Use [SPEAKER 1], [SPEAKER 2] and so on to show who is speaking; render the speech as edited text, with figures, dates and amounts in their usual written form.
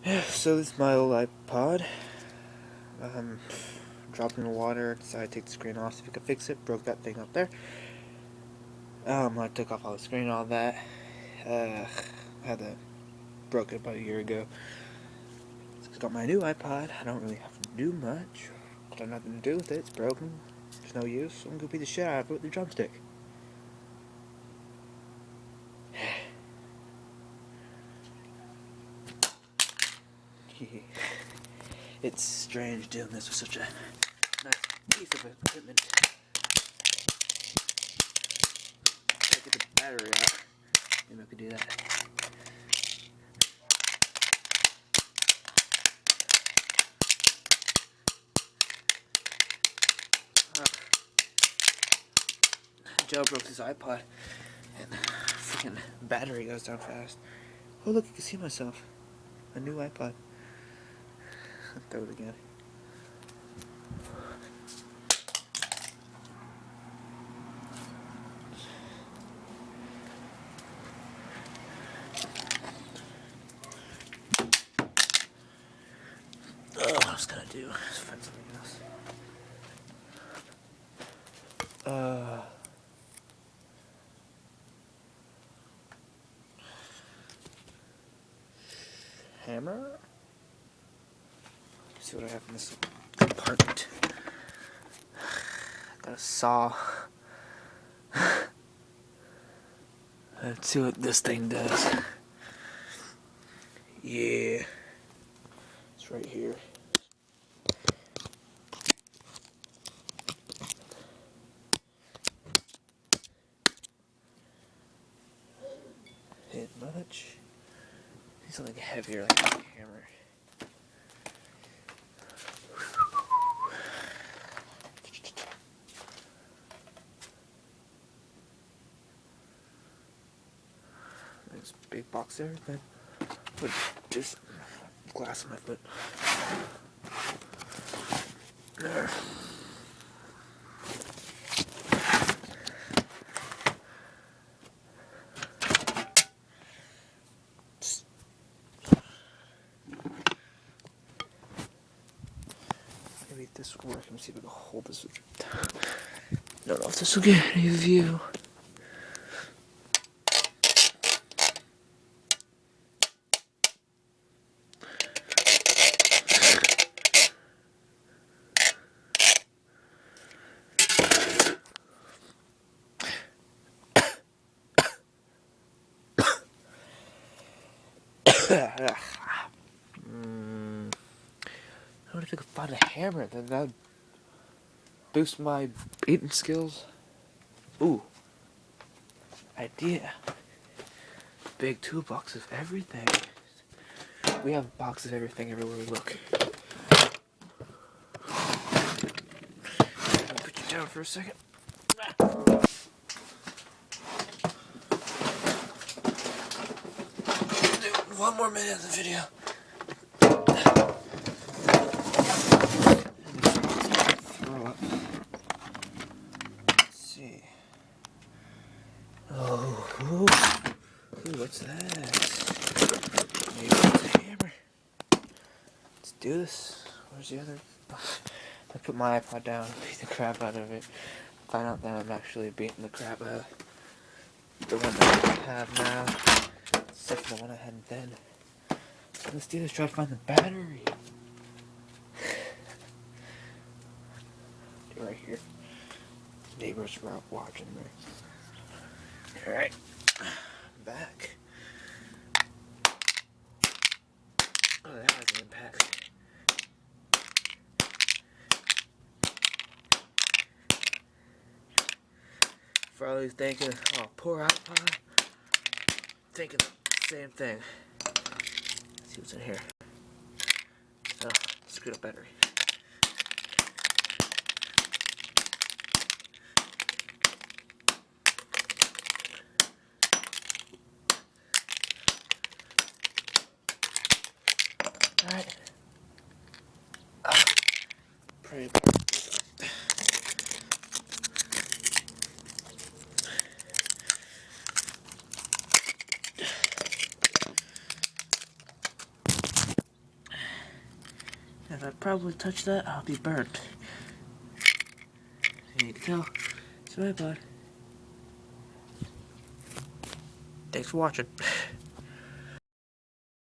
[SPEAKER 1] So this is my old iPod. Dropped in the water, decided to take the screen off, see if I could fix it. Broke that thing up there. I took off all the screen and all that. Had that broke it about a year ago. So I got my new iPod. I don't really have to do much. I have nothing to do with it. It's broken. There's no use. So I'm gonna beat the shit out of it with the drumstick. It's strange doing this with such a nice piece of equipment. Try to get the battery out. Maybe I could do that. Joe broke his iPod, and the freaking battery goes down fast. Oh look, you can see myself. A new iPod. Throw it again. Oh, what I was gonna do is find something else. Hammer? Let's see what I have in this compartment. Got a saw. Let's see what this thing does. Yeah. It's right here. Hit much. Need something heavier like a hammer. There's a big box there, then put just glass on my foot. There. Maybe this will work. Let me see if I can hold this. Don't know if this will get any view. I wonder if I could find a hammer, then that would boost my beating skills. Ooh. Idea. Big toolbox of everything. We have a box of everything everywhere we look. I'll put you down for a second. Do one more minute of the video. Throw up. Let's see. Oh, ooh, what's that? Maybe it's a hammer. Let's do this. Where's the other? I put my iPod down, beat the crap out of it. Find out that I'm actually beating the crap out of the one that I have now, except for the one I had then. Let's do this. Try to find the battery. Right here. Neighbors were out watching me. Alright, back. Oh, that has an impact. Probably thinking, oh, poor iPod. Thinking the same thing. Let's see what's in here. Oh, screwed up battery. Alright. Pray about it. If I probably touch that, I'll be burnt. You can tell, it's my iPod. Thanks for watching.